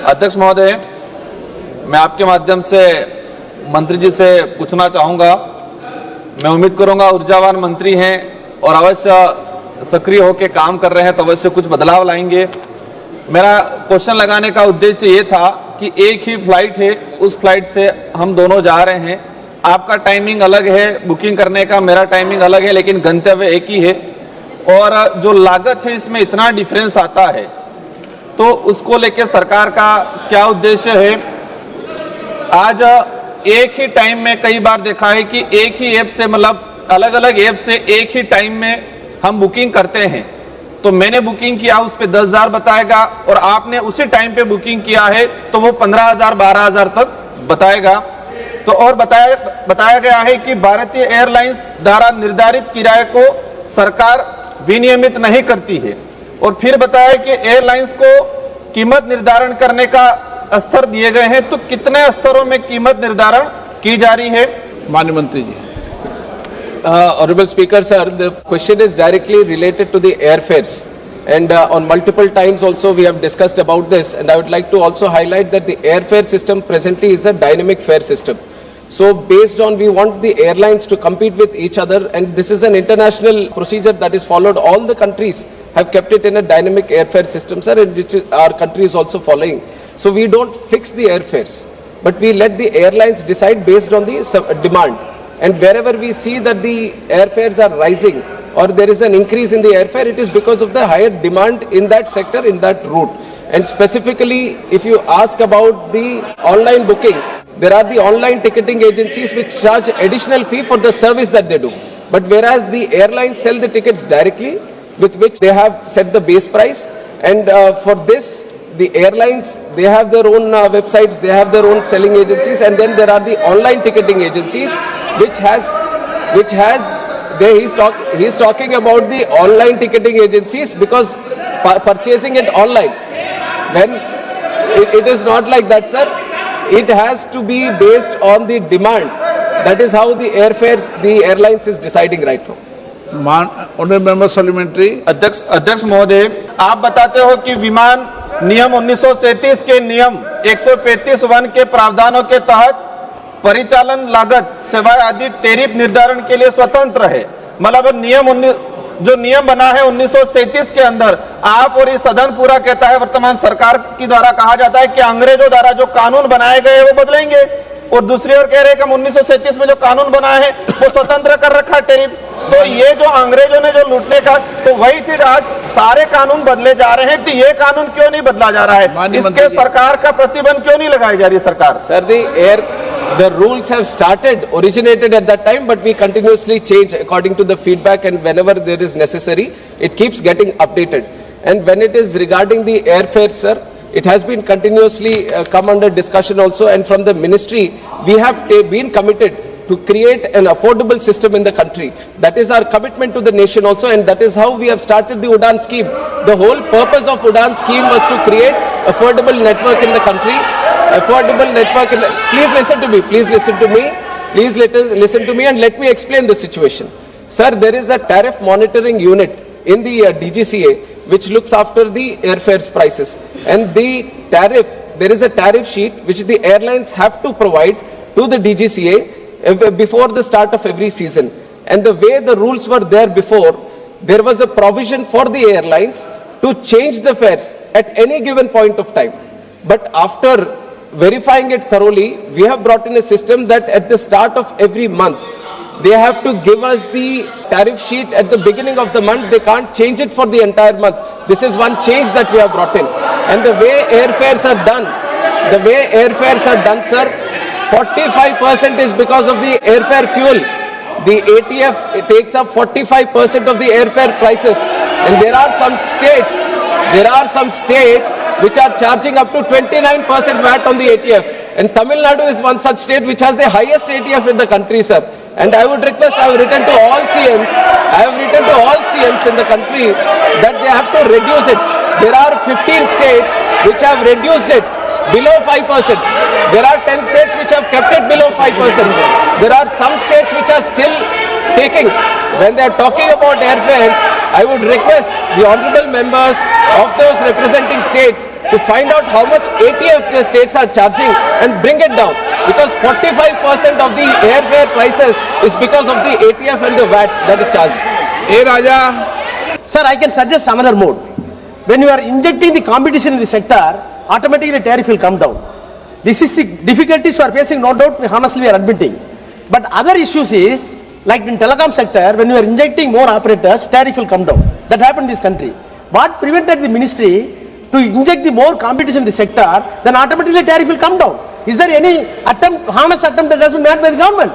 अध्यक्ष महोदय, मैं आपके माध्यम से मंत्री जी से पूछना चाहूंगा। मैं उम्मीद करूंगा ऊर्जावान मंत्री हैं और अवश्य सक्रिय होकर काम कर रहे हैं तो अवश्य कुछ बदलाव लाएंगे। मेरा क्वेश्चन लगाने का उद्देश्य ये था कि एक ही फ्लाइट है, उस फ्लाइट से हम दोनों जा रहे हैं। आपका टाइमिंग अलग है बुकिंग करने का, मेरा टाइमिंग अलग है, लेकिन गंतव्य एक ही है। और जो लागत है इसमें इतना डिफरेंस आता है, तो उसको लेकर सरकार का क्या उद्देश्य है? आज एक ही टाइम में कई बार देखा है कि एक ही ऐप से, मतलब अलग अलग ऐप से एक ही टाइम में हम बुकिंग करते हैं। तो मैंने बुकिंग किया, उस पर 10,000 बताएगा और आपने उसी टाइम पे बुकिंग किया है तो वो 15,000 12,000 तक बताएगा। तो और बताया गया है कि भारतीय एयरलाइंस द्वारा निर्धारित किराए को सरकार विनियमित नहीं करती है। और फिर बताया कि एयरलाइंस को कीमत निर्धारण करने का स्तर दिए गए हैं, तो कितने स्तरों में कीमत निर्धारण की जा रही है? माननीय मंत्री जी। Honorable Speaker, sir, the question is directly related to the airfares, and on multiple times also we have discussed about this, and I would like to also highlight that the airfare system presently is a dynamic fare system. So based on, we want the airlines to compete with each other, and this is an international procedure that is followed. All the countries have kept it in a dynamic airfare system, sir, and which our country is also following. So we don't fix the airfares, but we let the airlines decide based on the demand. And wherever we see that the airfares are rising or there is an increase in the airfare, it is because of the higher demand in that sector, in that route. And specifically, if you ask about the online booking, there are the online ticketing agencies which charge additional fee for the service that they do. But whereas the airlines sell the tickets directly, with which they have set the base price, and for this, the airlines, they have their own websites, they have their own selling agencies, and then there are the online ticketing agencies which has he's talking about the online ticketing agencies because purchasing it online, when it is not like that, sir. It has to be based on the demand. That is how the airfares, the airlines is deciding right now. Honorable member supplementary. अध्यक्ष महोदय, आप बताते हो कि विमान नियम 1937 के नियम 135(1) के प्रावधानों के तहत परिचालन लागत, सेवाएं आदि टेरिफ निर्धारण के लिए स्वतंत्र है। मतलब जो नियम बना है 1937 के अंदर, आप और ये सदन पूरा कहता है, वर्तमान सरकार की द्वारा कहा जाता है कि अंग्रेजों द्वारा जो कानून बनाए गए वो बदलेंगे, और दूसरी ओर कह रहे हैं कि हम 1937 में जो कानून बनाए हैं वो स्वतंत्र कर रखा है टेरिफ। तो ये जो अंग्रेजों ने जो लूटने का, तो वही चीज आज सारे कानून बदले जा रहे हैं, तो ये कानून क्यों नहीं बदला जा रहा है? इसके सरकार का प्रतिबंध क्यों नहीं लगाई जा रही सरकार? Sir, the rules have originated at that time, but we continuously change according to the feedback, and whenever there is necessary, it keeps getting updated. And when it is regarding the airfare, sir, it has been continuously come under discussion also, and from the ministry, we have been committed to create an affordable system in the country. That is our commitment to the nation also, and that is how we have started the UDAN scheme. The whole purpose of UDAN scheme was to create affordable network in the country. Please listen to me. Please listen to me and let me explain the situation. Sir, there is a tariff monitoring unit in the DGCA which looks after the airfares prices, and there is a tariff sheet which the airlines have to provide to the DGCA before the start of every season. And the way the rules were there before, there was a provision for the airlines to change the fares at any given point of time. But after verifying it thoroughly, we have brought in a system that at the start of every month, they have to give us the tariff sheet at the beginning of the month. They can't change it for the entire month. This is one change that we have brought in. And the way airfares are done, sir, 45% is because of the airfare fuel. The ATF takes up 45% of the airfare prices, and there are some states which are charging up to 29% VAT on the ATF, and Tamil Nadu is one such state which has the highest ATF in the country, sir. And I would request, I have written to all CMs in the country that they have to reduce it. There are 15 states which have reduced it below 5%. There are 10 states which have kept it below 5%. There are some states which are still taking. When they are talking about airfares, I would request the honorable members of those representing states to find out how much ATF the states are charging and bring it down, because 45% of the airfare prices is because of the ATF and the VAT that is charged. A Raja. Sir, I can suggest another mode. When you are injecting the competition in the sector, automatically the tariff will come down. This is the difficulties we are facing, no doubt, honestly we are admitting. But other issues is, like in telecom sector, when you are injecting more operators, tariff will come down. That happened in this country. What prevented the ministry to inject the more competition in the sector, then automatically the tariff will come down. Is there any attempt, honest attempt that has been made by the government?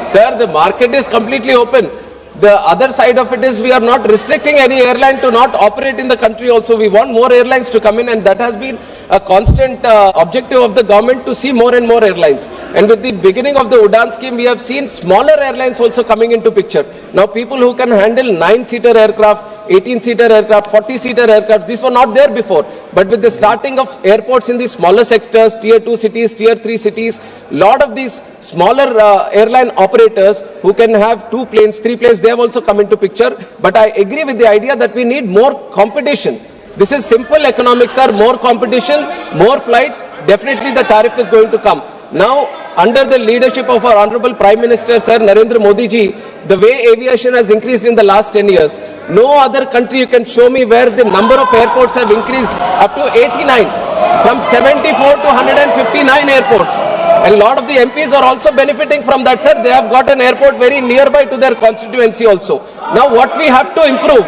Sir, the market is completely open. The other side of it is we are not restricting any airline to not operate in the country also. We want more airlines to come in, and that has been a constant objective of the government to see more and more airlines. And with the beginning of the Udan scheme, we have seen smaller airlines also coming into picture. Now people who can handle 9-seater aircraft, 18-seater aircraft, 40-seater aircraft, these were not there before. But with the starting of airports in the smaller sectors, tier 2 cities, tier 3 cities, lot of these smaller airline operators who can have 2 planes, 3 planes, they have also come into picture. But I agree with the idea that we need more competition. This is simple economics, sir. More competition, more flights, definitely the tariff is going to come. Now, under the leadership of our Honorable Prime Minister, Sir Narendra Modi ji, the way aviation has increased in the last 10 years, no other country you can show me where the number of airports have increased up to 89, from 74 to 159 airports. And a lot of the MPs are also benefiting from that, sir. They have got an airport very nearby to their constituency also. Now, what we have to improve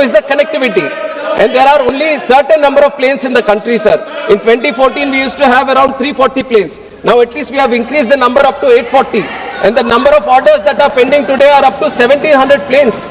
is the connectivity. And there are only certain number of planes in the country, sir. In 2014, we used to have around 340 planes. Now at least we have increased the number up to 840. And the number of orders that are pending today are up to 1700 planes.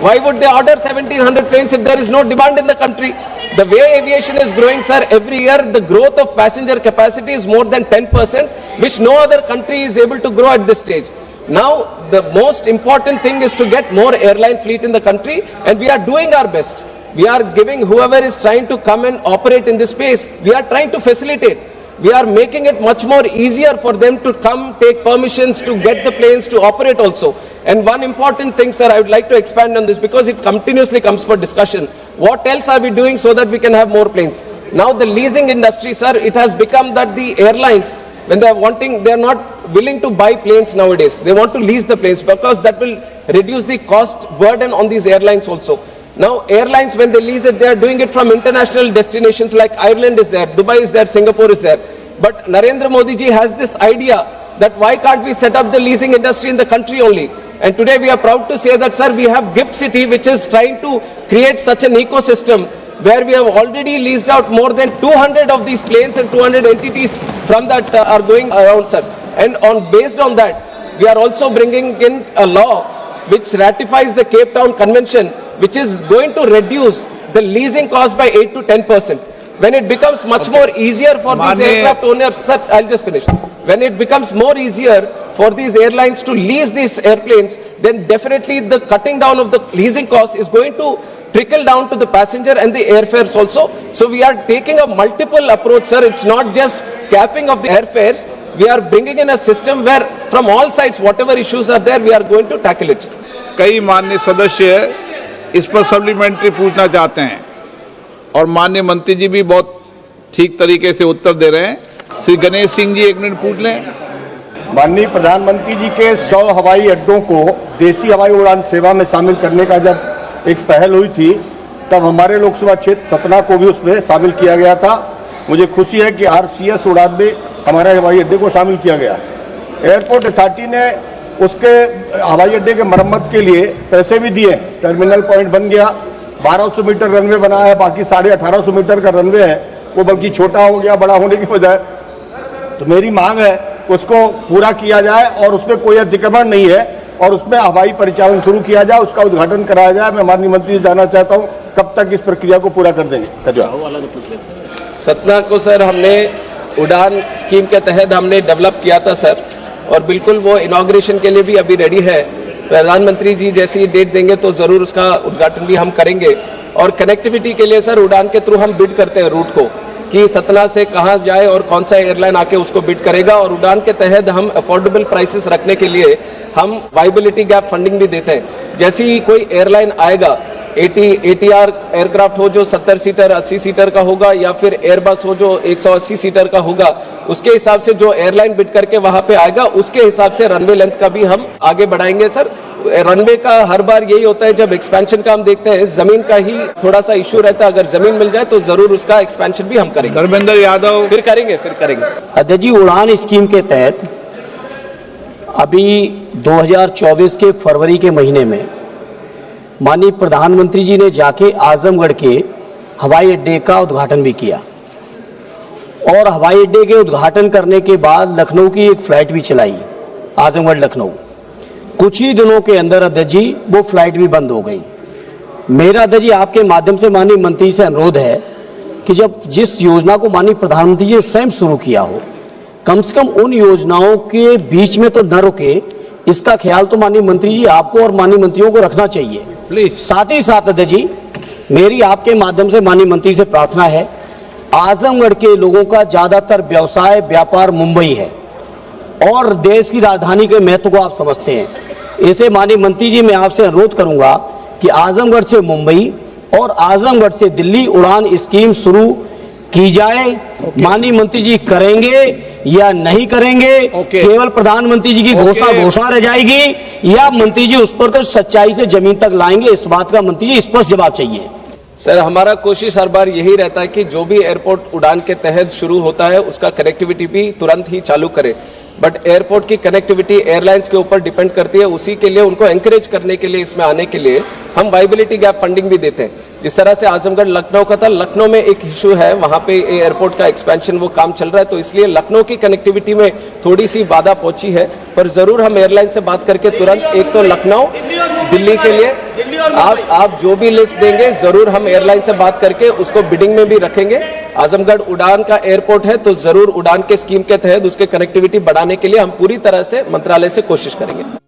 Why would they order 1700 planes if there is no demand in the country? The way aviation is growing, sir, every year the growth of passenger capacity is more than 10%, which no other country is able to grow at this stage. Now, the most important thing is to get more airline fleet in the country, and we are doing our best. We are giving whoever is trying to come and operate in this space, we are trying to facilitate. We are making it much more easier for them to come, take permissions, to get the planes to operate also. And one important thing, sir, I would like to expand on this because it continuously comes for discussion. What else are we doing so that we can have more planes? Now the leasing industry, sir, it has become that the airlines, when they are not willing to buy planes nowadays. They want to lease the planes because that will reduce the cost burden on these airlines also. Now airlines, when they lease it, they are doing it from international destinations like Ireland is there, Dubai is there, Singapore is there. But Narendra Modi ji has this idea that why can't we set up the leasing industry in the country only? And today we are proud to say that, sir, we have GIFT City, which is trying to create such an ecosystem where we have already leased out more than 200 of these planes and 200 entities from that are going around, sir. And based on that, we are also bringing in a law which ratifies the Cape Town Convention, which is going to reduce the leasing cost by 8 to 10%. When it becomes much more easier for these aircraft owners, sir, I'll just finish. When it becomes more easier for these airlines to lease these airplanes, then definitely the cutting down of the leasing cost is going to trickle down to the passenger and the airfares also. So we are taking a multiple approach, sir. It's not just capping of the airfares. We are bringing in a system where from all sides, whatever issues are there, we are going to tackle it. कई माननीय सदस्य इस पर supplementary पूछना चाहते हैं और माननीय मंत्री जी भी बहुत ठीक तरीके से उत्तर दे रहे हैं। श्री गणेश सिंह जी 1 मिनट पूछ लें। माननीय प्रधानमंत्री जी के 100 हवाई अड्डों को देसी हवाई उड़ान सेवा में शामिल करने का जब एक पहल हुई थी, तब हमारे लोकसभा क्षेत्र सतना को भी उसमें शामिल किया गया था। मुझे खुशी है कि RCS उड़ान में हमारे हवाई अड्डे को शामिल किया गया। एयरपोर्ट अथॉरिटी ने उसके हवाई अड्डे के मरम्मत के लिए पैसे भी दिए। टर्मिनल पॉइंट बन गया, 1200 मीटर रनवे बना है, बाकी 1850 मीटर का रनवे है, वो बल्कि छोटा हो गया बड़ा होने की बजाय। तो मेरी मांग है उसको पूरा किया जाए और उसमें कोई अतिक्रमण नहीं है और उसमें हवाई परिचालन शुरू किया जाए, उसका उद्घाटन कराया जाए। मैं माननीय मंत्री से जानना चाहता हूं कब तक इस प्रक्रिया को पूरा कर देंगे। सतना को सर हमने उड़ान स्कीम के तहत हमने डेवलप किया था सर, और बिल्कुल वो इनॉग्रेशन के लिए भी अभी रेडी है। प्रधानमंत्री जी जैसी डेट देंगे तो जरूर उसका उद्घाटन भी हम करेंगे। और कनेक्टिविटी के लिए सर उड़ान के थ्रू हम बिड करते हैं रूट को कि सतना से कहां जाए और कौन सा एयरलाइन आके उसको बिड करेगा। और उड़ान के तहत हम अफोर्डेबल प्राइसेस रखने के लिए हम वाइबिलिटी गैप फंडिंग भी देते हैं। जैसे ही कोई एयरलाइन आएगा ATR एयरक्राफ्ट हो जो 70 सीटर 80 सीटर का होगा, या फिर एयरबस हो जो 180 सीटर का होगा, उसके हिसाब से जो एयरलाइन बिड करके वहां पे आएगा उसके हिसाब से रनवे लेंथ का भी हम आगे बढ़ाएंगे सर। रनवे का हर बार यही होता है, जब एक्सपेंशन का हम देखते हैं जमीन का ही थोड़ा सा इश्यू रहता है, अगर जमीन मिल जाए तो जरूर उसका एक्सपेंशन भी हम करेंगे। धर्मेंद्र यादव। फिर करेंगे। अध्यक्ष जी, उड़ान स्कीम के तहत अभी 2024 के फरवरी के महीने में माननीय प्रधानमंत्री जी ने जाके आजमगढ़ के हवाई अड्डे का उद्घाटन भी किया, और हवाई अड्डे के उद्घाटन करने के बाद लखनऊ की एक फ्लाइट भी चलाई, आजमगढ़ लखनऊ। कुछ ही दिनों के अंदर अध्यक्ष जी वो फ्लाइट भी बंद हो गई। मेरा अध्यक्ष जी आपके माध्यम से माननीय मंत्री से अनुरोध है कि जब जिस योजना को माननीय प्रधानमंत्री जी ने स्वयं शुरू किया हो, कम से कम उन योजनाओं के बीच में तो न रुके, इसका ख्याल तो माननीय मंत्री जी आपको और माननीय मंत्रियों को रखना चाहिए प्लीज। साथ ही साथ अध्यक्ष जी मेरी आपके माध्यम से माननीय मंत्री से प्रार्थना है, आजमगढ़ के लोगों का ज्यादातर व्यवसाय व्यापार मुंबई है और देश की राजधानी के महत्व को आप समझते हैं। इसे माननीय मंत्री जी मैं आपसे अनुरोध करूंगा कि आजमगढ़ से मुंबई और आजमगढ़ से दिल्ली उड़ान स्कीम शुरू की जाए। माननीय मंत्री जी करेंगे या नहीं करेंगे, केवल प्रधानमंत्री जी की घोषणा रह जाएगी या मंत्री जी उस पर सच्चाई से जमीन तक लाएंगे, इस बात का मंत्री जी स्पष्ट जवाब चाहिए। सर हमारा कोशिश हर बार यही रहता है कि जो भी एयरपोर्ट उड़ान के तहत शुरू होता है उसका कनेक्टिविटी भी तुरंत ही चालू करे, बट एयरपोर्ट की कनेक्टिविटी एयरलाइंस के ऊपर डिपेंड करती है। उसी के लिए उनको एंकरेज करने के लिए इसमें आने के लिए हम वाइबिलिटी गैप फंडिंग भी देते हैं। जिस तरह से आजमगढ़ लखनऊ का था, लखनऊ में एक इश्यू है, वहां पे एयरपोर्ट का एक्सपेंशन वो काम चल रहा है, तो इसलिए लखनऊ की कनेक्टिविटी में थोड़ी सी बाधा पहुंची है, पर जरूर हम एयरलाइन से बात करके तुरंत एक तो लखनऊ दिल्ली के लिए आप जो भी लिस्ट देंगे जरूर हम एयरलाइन से बात करके उसको बिडिंग में भी रखेंगे। आजमगढ़ उड़ान का एयरपोर्ट है तो जरूर उड़ान के स्कीम के तहत उसके कनेक्टिविटी बढ़ाने के लिए हम पूरी तरह से मंत्रालय से कोशिश करेंगे।